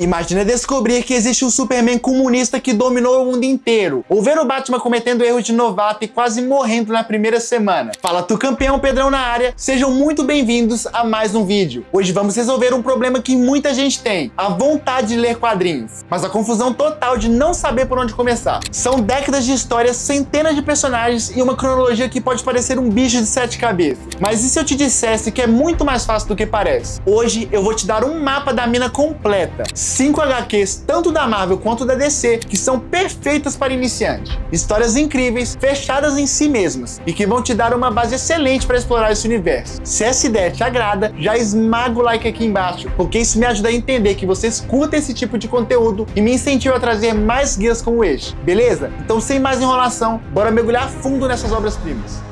Imagina descobrir que existe um Superman comunista que dominou o mundo inteiro, ou ver o Batman cometendo erros de novato e quase morrendo na primeira semana. Fala tu campeão, Pedrão na área, sejam muito bem-vindos a mais um vídeo. Hoje vamos resolver um problema que muita gente tem, a vontade de ler quadrinhos, mas a confusão total de não saber por onde começar. São décadas de história, centenas de personagens e uma cronologia que pode parecer um bicho de 7 cabeças. Mas e se eu te dissesse que é muito mais fácil do que parece? Hoje eu vou te dar um mapa da mina completa. 5 HQs, tanto da Marvel quanto da DC, que são perfeitas para iniciante. Histórias incríveis, fechadas em si mesmas, e que vão te dar uma base excelente para explorar esse universo. Se essa ideia te agrada, já esmaga o like aqui embaixo, porque isso me ajuda a entender que você escuta esse tipo de conteúdo e me incentiva a trazer mais guias como este, beleza? Então sem mais enrolação, bora mergulhar fundo nessas obras-primas.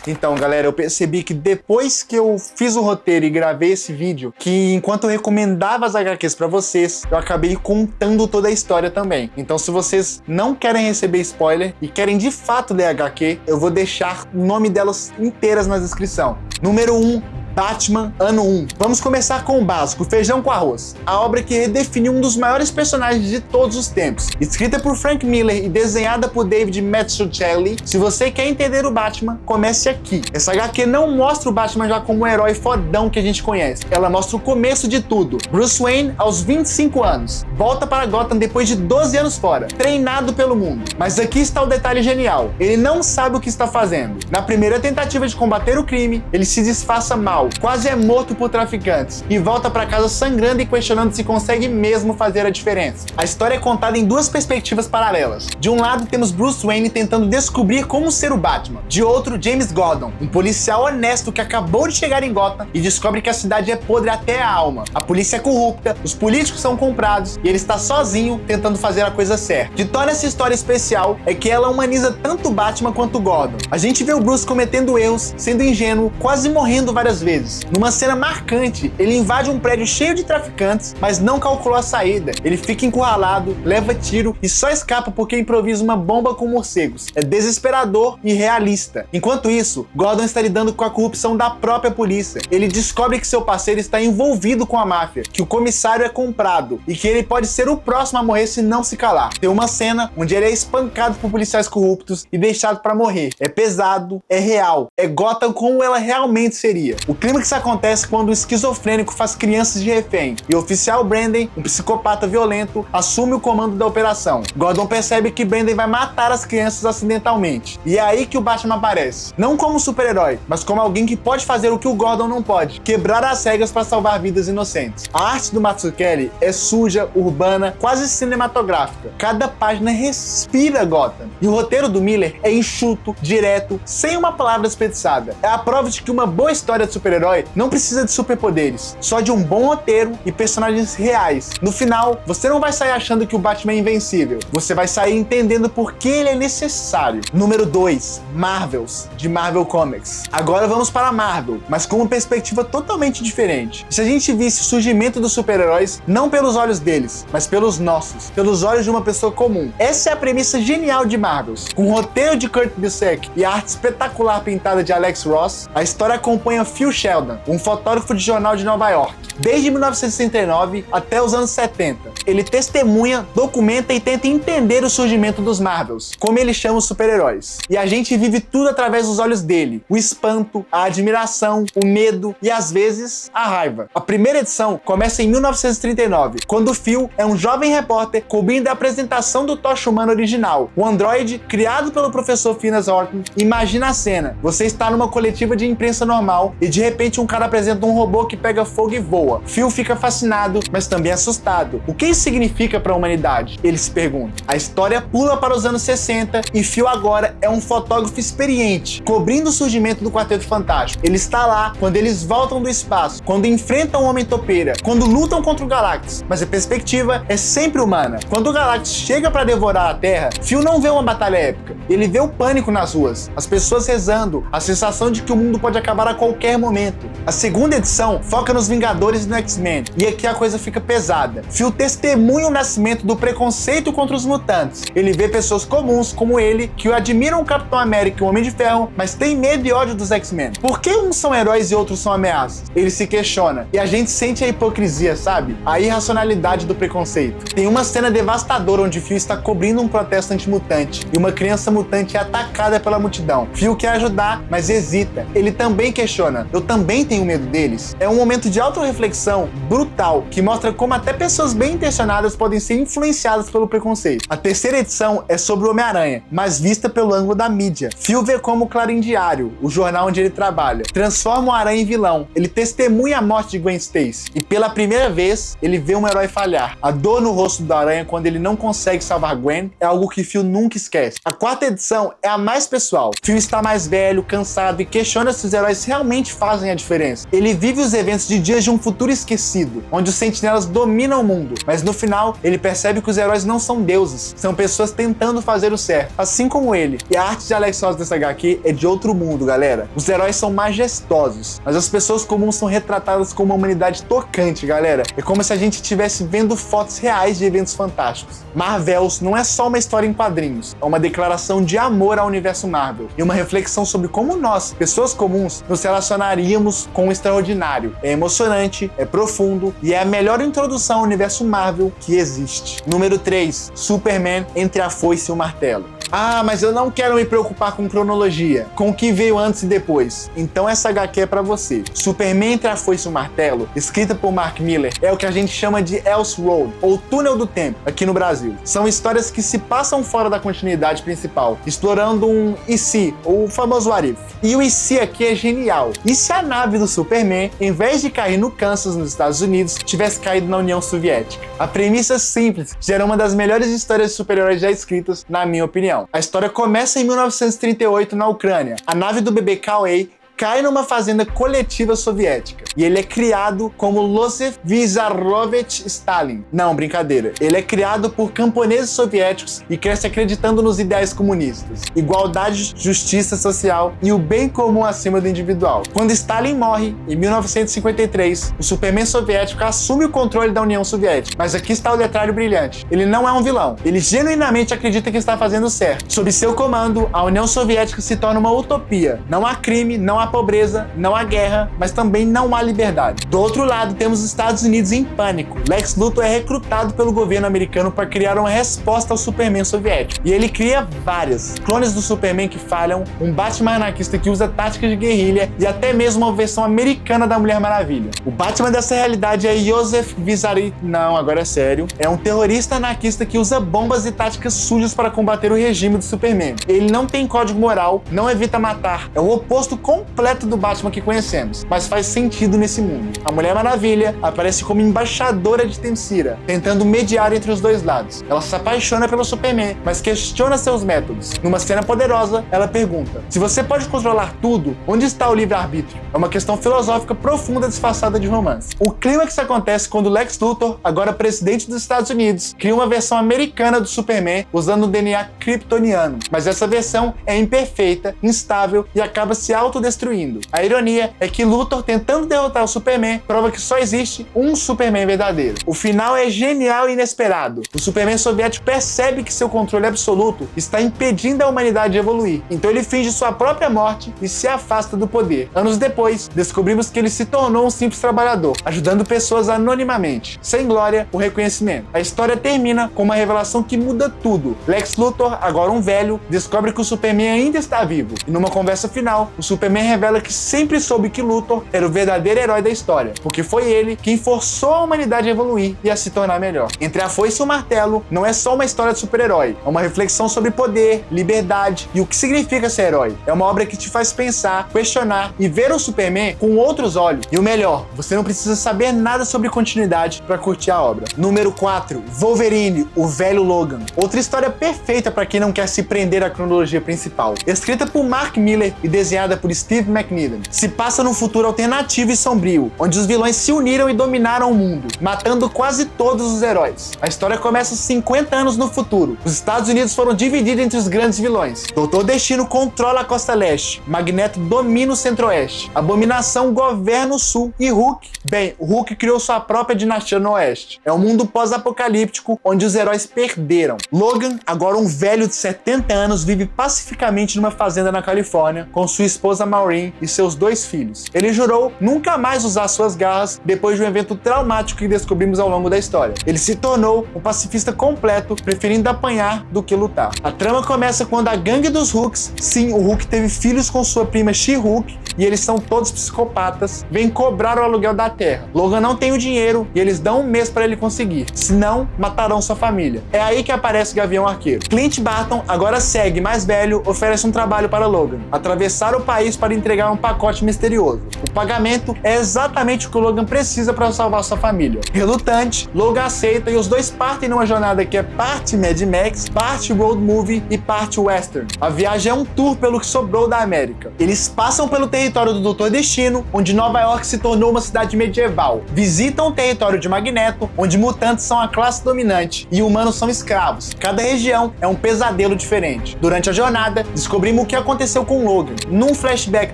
Então, galera, eu percebi que depois que eu fiz o roteiro e gravei esse vídeo, que enquanto eu recomendava as HQs pra vocês, eu acabei contando toda a história também. Então, se vocês não querem receber spoiler e querem de fato ler HQ, eu vou deixar o nome delas inteiras na descrição. Número 1. Batman, ano 1. Vamos começar com o básico, feijão com arroz. A obra que redefiniu um dos maiores personagens de todos os tempos. Escrita por Frank Miller e desenhada por David Mazzucchelli, se você quer entender o Batman, comece aqui. Essa HQ não mostra o Batman já como um herói fodão que a gente conhece. Ela mostra o começo de tudo. Bruce Wayne, aos 25 anos, volta para Gotham depois de 12 anos fora, treinado pelo mundo. Mas aqui está o detalhe genial. Ele não sabe o que está fazendo. Na primeira tentativa de combater o crime, ele se disfarça mal, quase é morto por traficantes e volta para casa sangrando e questionando se consegue mesmo fazer a diferença. A história é contada em duas perspectivas paralelas. De um lado temos Bruce Wayne tentando descobrir como ser o Batman. De outro, James Gordon, um policial honesto que acabou de chegar em Gotham e descobre que a cidade é podre até a alma. A polícia é corrupta, os políticos são comprados e ele está sozinho tentando fazer a coisa certa. O que torna essa história especial é que ela humaniza tanto o Batman quanto o Gordon. A gente vê o Bruce cometendo erros, sendo ingênuo, quase morrendo várias vezes. Numa cena marcante, ele invade um prédio cheio de traficantes, mas não calculou a saída. Ele fica encurralado, leva tiro e só escapa porque improvisa uma bomba com morcegos. É desesperador e realista. Enquanto isso, Gordon está lidando com a corrupção da própria polícia. Ele descobre que seu parceiro está envolvido com a máfia, que o comissário é comprado e que ele pode ser o próximo a morrer se não se calar. Tem uma cena onde ele é espancado por policiais corruptos e deixado para morrer. É pesado, é real, é Gotham como ela realmente seria. O clímax acontece quando o esquizofrênico faz crianças de refém e o oficial Brandon, um psicopata violento, assume o comando da operação. Gordon percebe que Brandon vai matar as crianças acidentalmente. E é aí que o Batman aparece. Não como super-herói, mas como alguém que pode fazer o que o Gordon não pode, quebrar as regras para salvar vidas inocentes. A arte do Mazzucchelli é suja, urbana, quase cinematográfica. Cada página respira Gotham. E o roteiro do Miller é enxuto, direto, sem uma palavra desperdiçada. É a prova de que uma boa história de super-herói não precisa de superpoderes, só de um bom roteiro e personagens reais. No final, você não vai sair achando que o Batman é invencível, você vai sair entendendo por que ele é necessário. Número 2, Marvels, de Marvel Comics. Agora vamos para a Marvel, mas com uma perspectiva totalmente diferente. Se a gente visse o surgimento dos super-heróis, não pelos olhos deles, mas pelos nossos, pelos olhos de uma pessoa comum. Essa é a premissa genial de Marvels. Com o roteiro de Kurt Busiek e a arte espetacular pintada de Alex Ross, a história acompanha Phil Sheldon, um fotógrafo de jornal de Nova York, desde 1969 até os anos 70. Ele testemunha, documenta e tenta entender o surgimento dos Marvels, como ele chama os super-heróis. E a gente vive tudo através dos olhos dele. O espanto, a admiração, o medo e às vezes a raiva. A primeira edição começa em 1939, quando Phil é um jovem repórter cobrindo a apresentação do Tocha Humana original. O androide, criado pelo professor Phineas Horton, imagina a cena. Você está numa coletiva de imprensa normal e de repente um cara apresenta um robô que pega fogo e voa. Phil fica fascinado, mas também assustado. O que isso significa para a humanidade? Ele se pergunta. A história pula para os anos 60 e Phil agora é um fotógrafo experiente, cobrindo o surgimento do Quarteto Fantástico. Ele está lá quando eles voltam do espaço, quando enfrentam o Homem-Topeira, quando lutam contra o Galactus, mas a perspectiva é sempre humana. Quando o Galactus chega para devorar a Terra, Phil não vê uma batalha épica, ele vê o pânico nas ruas, as pessoas rezando, a sensação de que o mundo pode acabar a qualquer momento. momento. A segunda edição foca nos Vingadores e no X-Men, e aqui a coisa fica pesada. Phil testemunha o nascimento do preconceito contra os mutantes. Ele vê pessoas comuns como ele, que admiram o Capitão América e o Homem de Ferro, mas tem medo e ódio dos X-Men. Por que uns são heróis e outros são ameaças? Ele se questiona, e a gente sente a hipocrisia, sabe? A irracionalidade do preconceito. Tem uma cena devastadora onde Phil está cobrindo um protesto antimutante, e uma criança mutante é atacada pela multidão. Phil quer ajudar, mas hesita. Ele também questiona, eu também tenho medo deles? É um momento de autorreflexão brutal, que mostra como até pessoas bem intencionadas podem ser influenciadas pelo preconceito. A terceira edição é sobre o Homem-Aranha, mas vista pelo ângulo da mídia. Phil vê como o Clarim Diário, o jornal onde ele trabalha, transforma o Aranha em vilão. Ele testemunha a morte de Gwen Stacy, e pela primeira vez, ele vê um herói falhar. A dor no rosto do Aranha quando ele não consegue salvar Gwen é algo que Phil nunca esquece. A quarta edição é a mais pessoal. Phil está mais velho, cansado e questiona se os heróis realmente fazem a diferença. Ele vive os eventos de dias de um futuro esquecido, onde os sentinelas dominam o mundo, mas no final ele percebe que os heróis não são deuses, são pessoas tentando fazer o certo, assim como ele. E a arte de Alex Ross dessa HQ é de outro mundo, galera. Os heróis são majestosos, mas as pessoas comuns são retratadas como uma humanidade tocante, galera. É como se a gente estivesse vendo fotos reais de eventos fantásticos. Marvels não é só uma história em quadrinhos, é uma declaração de amor ao universo Marvel e uma reflexão sobre como nós, pessoas comuns, nos relacionaríamos com o extraordinário. É emocionante, é profundo e é a melhor introdução ao universo Marvel que existe. Número 3, Superman entre a foice e o martelo. Ah, mas eu não quero me preocupar com cronologia, com o que veio antes e depois. Então essa HQ é pra você. Superman entre a foice e o martelo, escrita por Mark Millar, é o que a gente chama de Elseworld, ou Túnel do Tempo, aqui no Brasil. São histórias que se passam fora da continuidade principal, explorando um e se, o famoso what if. E o e se aqui é genial. E se a nave do Superman, em vez de cair no Kansas, nos Estados Unidos, tivesse caído na União Soviética? A premissa simples gera uma das melhores histórias de super-heróis já escritas, na minha opinião. A história começa em 1938 na Ucrânia. A nave do bebê Kauai cai numa fazenda coletiva soviética e ele é criado como Losef Vissarionovich Stalin. Não, brincadeira. Ele é criado por camponeses soviéticos e cresce acreditando nos ideais comunistas: igualdade, justiça social e o bem comum acima do individual. Quando Stalin morre, em 1953, o Superman soviético assume o controle da União Soviética. Mas aqui está o detalhe brilhante. Ele não é um vilão. Ele genuinamente acredita que está fazendo certo. Sob seu comando, a União Soviética se torna uma utopia. Não há crime, não há pobreza, não há guerra, mas também não há liberdade. Do outro lado, temos os Estados Unidos em pânico. Lex Luthor é recrutado pelo governo americano para criar uma resposta ao Superman soviético. E ele cria várias clones do Superman que falham, um Batman anarquista que usa táticas de guerrilha e até mesmo uma versão americana da Mulher Maravilha. O Batman dessa realidade é Joseph Vissarionovich. Não, agora é sério. É um terrorista anarquista que usa bombas e táticas sujas para combater o regime do Superman. Ele não tem código moral, não evita matar. É o oposto completo do Batman que conhecemos, mas faz sentido nesse mundo. A Mulher Maravilha aparece como embaixadora de Themyscira, tentando mediar entre os dois lados. Ela se apaixona pelo Superman, mas questiona seus métodos. Numa cena poderosa, ela pergunta: se você pode controlar tudo, onde está o livre-arbítrio? É uma questão filosófica profunda disfarçada de romance. O clímax acontece quando Lex Luthor, agora presidente dos Estados Unidos, cria uma versão americana do Superman usando o DNA kryptoniano, mas essa versão é imperfeita, instável e acaba se autodestruindo. A ironia é que Luthor, tentando derrotar o Superman, prova que só existe um Superman verdadeiro. O final é genial e inesperado. O Superman soviético percebe que seu controle absoluto está impedindo a humanidade de evoluir, então ele finge sua própria morte e se afasta do poder. Anos depois, descobrimos que ele se tornou um simples trabalhador, ajudando pessoas anonimamente, sem glória ou reconhecimento. A história termina com uma revelação que muda tudo. Lex Luthor, agora um velho, descobre que o Superman ainda está vivo, e numa conversa final, o Superman revela que sempre soube que Luthor era o verdadeiro herói da história, porque foi ele quem forçou a humanidade a evoluir e a se tornar melhor. Entre a foice e o martelo, não é só uma história de super-herói, é uma reflexão sobre poder, liberdade e o que significa ser herói. É uma obra que te faz pensar, questionar e ver o Superman com outros olhos. E o melhor, você não precisa saber nada sobre continuidade para curtir a obra. Número 4, Wolverine, o velho Logan. Outra história perfeita para quem não quer se prender à cronologia principal. Escrita por Mark Millar e desenhada por Steve Philip McNiven. Se passa num futuro alternativo e sombrio, onde os vilões se uniram e dominaram o mundo, matando quase todos os heróis. A história começa 50 anos no futuro. Os Estados Unidos foram divididos entre os grandes vilões. Doutor Destino controla a costa leste, Magneto domina o centro-oeste, Abominação governa o sul e Hulk... Bem, o Hulk criou sua própria dinastia no oeste. É um mundo pós-apocalíptico onde os heróis perderam. Logan, agora um velho de 70 anos, vive pacificamente numa fazenda na Califórnia com sua esposa Maureen e seus 2 filhos. Ele jurou nunca mais usar suas garras depois de um evento traumático que descobrimos ao longo da história. Ele se tornou um pacifista completo, preferindo apanhar do que lutar. A trama começa quando a gangue dos Hulks, sim, o Hulk teve filhos com sua prima She-Hulk e eles são todos psicopatas, vem cobrar o aluguel da terra. Logan não tem o dinheiro e eles dão um mês para ele conseguir, senão matarão sua família. É aí que aparece o Gavião Arqueiro. Clint Barton, agora cego e mais velho, oferece um trabalho para Logan: atravessar o país para entregar um pacote misterioso. O pagamento é exatamente o que o Logan precisa para salvar sua família. Relutante, Logan aceita e os dois partem numa jornada que é parte Mad Max, parte road movie e parte western. A viagem é um tour pelo que sobrou da América. Eles passam pelo território do Doutor Destino, onde Nova York se tornou uma cidade medieval. Visitam o território de Magneto, onde mutantes são a classe dominante e humanos são escravos. Cada região é um pesadelo diferente. Durante a jornada, descobrimos o que aconteceu com Logan. Num flashback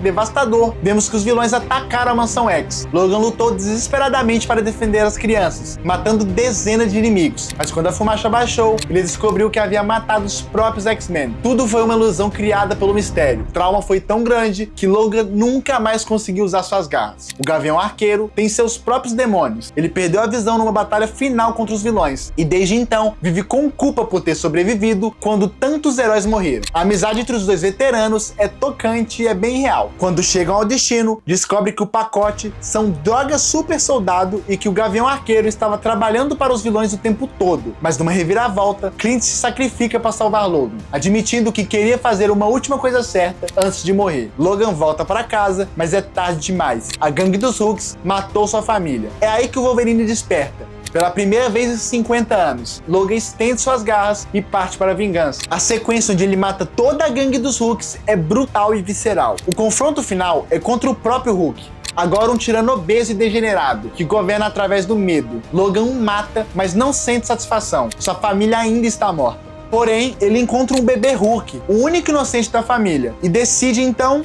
devastador, vemos que os vilões atacaram a Mansão X. Logan lutou desesperadamente para defender as crianças, matando dezenas de inimigos. Mas quando a fumaça baixou, ele descobriu que havia matado os próprios X-Men. Tudo foi uma ilusão criada pelo mistério. O trauma foi tão grande que Logan nunca mais conseguiu usar suas garras. O Gavião Arqueiro tem seus próprios demônios. Ele perdeu a visão numa batalha final contra os vilões e desde então vive com culpa por ter sobrevivido quando tantos heróis morreram. A amizade entre os dois veteranos é tocante e é bem real. Quando chegam ao destino, descobre que o pacote são drogas super soldado e que o Gavião Arqueiro estava trabalhando para os vilões o tempo todo. Mas numa reviravolta, Clint se sacrifica para salvar Logan, admitindo que queria fazer uma última coisa certa antes de morrer. Logan volta para casa, mas é tarde demais. A gangue dos Hulks matou sua família. É aí que o Wolverine desperta. Pela primeira vez em 50 anos, Logan estende suas garras e parte para a vingança. A sequência onde ele mata toda a gangue dos Hulks é brutal e visceral. O confronto final é contra o próprio Hulk, agora um tirano obeso e degenerado, que governa através do medo. Logan o mata, mas não sente satisfação. Sua família ainda está morta. Porém, ele encontra um bebê Hulk, o único inocente da família, e decide então...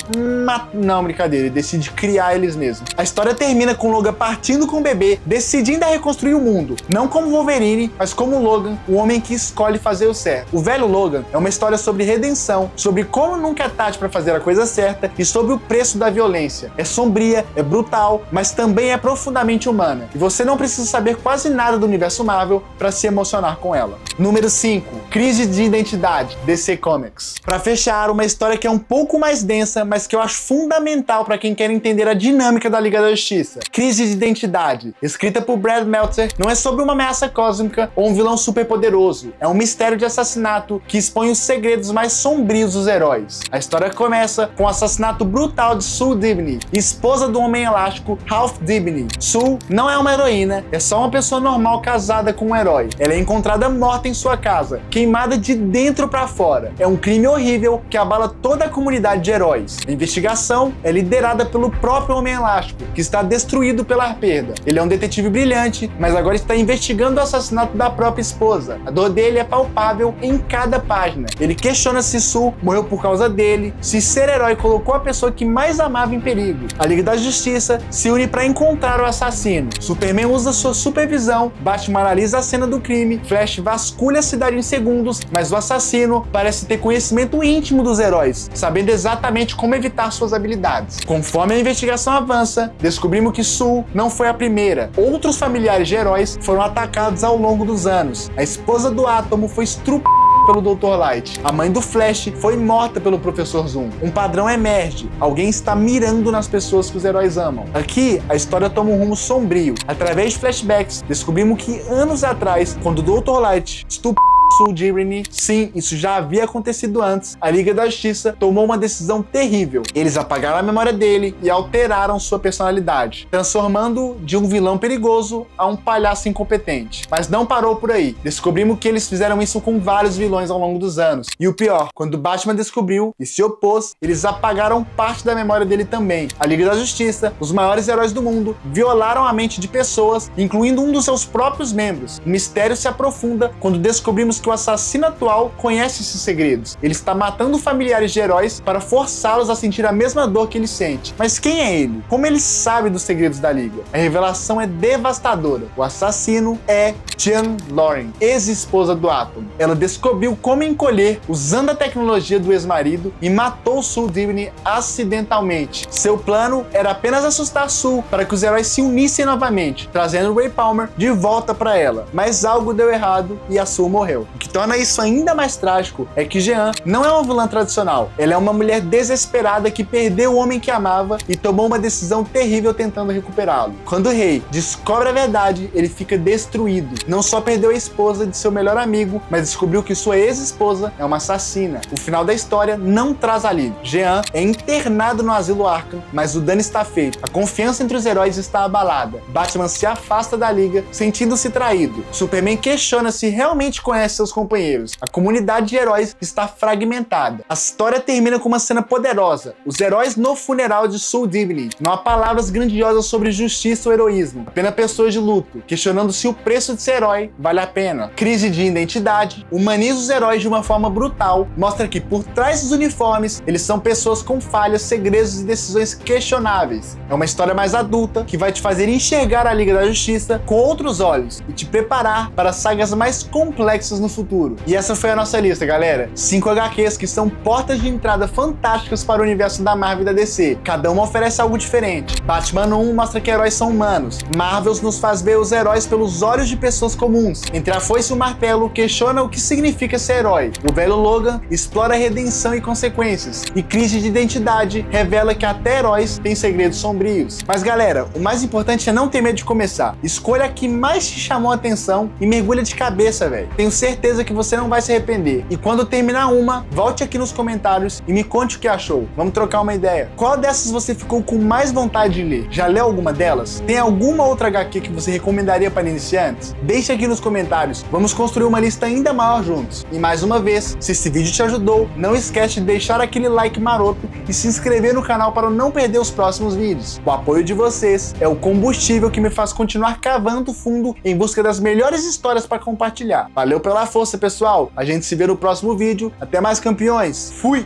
Não, brincadeira, ele decide criar eles mesmos. A história termina com Logan partindo com o bebê, decidindo a reconstruir o mundo, não como Wolverine, mas como Logan, o homem que escolhe fazer o certo. O velho Logan é uma história sobre redenção, sobre como nunca é tarde para fazer a coisa certa e sobre o preço da violência. É sombria, é brutal, mas também é profundamente humana, e você não precisa saber quase nada do universo Marvel para se emocionar com ela. Número 5. Crise de identidade, DC Comics. Para fechar, uma história que é um pouco mais densa, mas que eu acho fundamental para quem quer entender a dinâmica da Liga da Justiça. Crise de identidade, escrita por Brad Meltzer, não é sobre uma ameaça cósmica ou um vilão super poderoso. É um mistério de assassinato que expõe os segredos mais sombrios dos heróis. A história começa com o assassinato brutal de Sue Dibney, esposa do Homem Elástico Ralph Dibney. Sue não é uma heroína, é só uma pessoa normal casada com um herói. Ela é encontrada morta em sua casa, queimada de dentro para fora. É um crime horrível que abala toda a comunidade de heróis. A investigação é liderada pelo próprio Homem Elástico, que está destruído pela perda. Ele é um detetive brilhante, mas agora está investigando o assassinato da própria esposa. A dor dele é palpável em cada página. Ele questiona se Sue morreu por causa dele, se ser herói colocou a pessoa que mais amava em perigo. A Liga da Justiça se une para encontrar o assassino. Superman usa sua supervisão, Batman analisa a cena do crime, Flash vasculha a cidade em segundos, mas o assassino parece ter conhecimento íntimo dos heróis, sabendo exatamente como evitar suas habilidades. Conforme a investigação avança, descobrimos que Sue não foi a primeira. Outros familiares de heróis foram atacados ao longo dos anos. A esposa do Átomo foi estrupada pelo Dr. Light. A mãe do Flash foi morta pelo Professor Zoom. Um padrão emerge. Alguém está mirando nas pessoas que os heróis amam. Aqui, a história toma um rumo sombrio. Através de flashbacks, descobrimos que anos atrás, quando o Dr. Light estuprou Sul Direnny, sim, isso já havia acontecido antes, a Liga da Justiça tomou uma decisão terrível. Eles apagaram a memória dele e alteraram sua personalidade, transformando de um vilão perigoso a um palhaço incompetente. Mas não parou por aí. Descobrimos que eles fizeram isso com vários vilões ao longo dos anos. E o pior, quando Batman descobriu e se opôs, eles apagaram parte da memória dele também. A Liga da Justiça, os maiores heróis do mundo, violaram a mente de pessoas, incluindo um dos seus próprios membros. O mistério se aprofunda quando descobrimos que o assassino atual conhece esses segredos. Ele está matando familiares de heróis para forçá-los a sentir a mesma dor que ele sente. Mas quem é ele? Como ele sabe dos segredos da Liga? A revelação é devastadora. O assassino é Jean Loren, ex-esposa do Atom. Ela descobriu como encolher usando a tecnologia do ex-marido e matou Sul Direnny acidentalmente. Seu plano era apenas assustar Sul para que os heróis se unissem novamente, trazendo Ray Palmer de volta para ela. Mas algo deu errado e a Sul morreu. O que torna isso ainda mais trágico é que Jean não é uma vilã tradicional. Ela é uma mulher desesperada que perdeu o homem que amava e tomou uma decisão terrível tentando recuperá-lo. Quando o rei descobre a verdade, ele fica destruído. Não só perdeu a esposa de seu melhor amigo, mas descobriu que sua ex-esposa é uma assassina. O final da história não traz alívio. Jean é internado no asilo Arkham, mas o dano está feito. A confiança entre os heróis está abalada. Batman se afasta da Liga, sentindo-se traído. Superman questiona se realmente conhece seus companheiros. A comunidade de heróis está fragmentada. A história termina com uma cena poderosa. Os heróis no funeral de Sul Direnny. Não há palavras grandiosas sobre justiça ou heroísmo. Apenas pessoas de luto, questionando se o preço de ser herói vale a pena. Crise de identidade. Humaniza os heróis de uma forma brutal. Mostra que por trás dos uniformes, eles são pessoas com falhas, segredos e decisões questionáveis. É uma história mais adulta que vai te fazer enxergar a Liga da Justiça com outros olhos e te preparar para sagas mais complexas no futuro. E essa foi a nossa lista, galera. 5 HQs que são portas de entrada fantásticas para o universo da Marvel e da DC. Cada uma oferece algo diferente. Batman 1 mostra que heróis são humanos. Marvels nos faz ver os heróis pelos olhos de pessoas comuns. Entre a foice e o martelo, questiona o que significa ser herói. O velho Logan explora redenção e consequências. E Crise de Identidade revela que até heróis têm segredos sombrios. Mas galera, o mais importante é não ter medo de começar. Escolha a que mais te chamou a atenção e mergulha de cabeça, velho. Tenho certeza que você não vai se arrepender. E quando terminar uma, volte aqui nos comentários e me conte o que achou. Vamos trocar uma ideia. Qual dessas você ficou com mais vontade de ler? Já leu alguma delas? Tem alguma outra HQ que você recomendaria para iniciantes? Deixe aqui nos comentários. Vamos construir uma lista ainda maior juntos. E mais uma vez, se esse vídeo te ajudou, não esquece de deixar aquele like maroto e se inscrever no canal para não perder os próximos vídeos. O apoio de vocês é o combustível que me faz continuar cavando fundo em busca das melhores histórias para compartilhar. Valeu pela força, pessoal. A gente se vê no próximo vídeo. Até mais, campeões. Fui!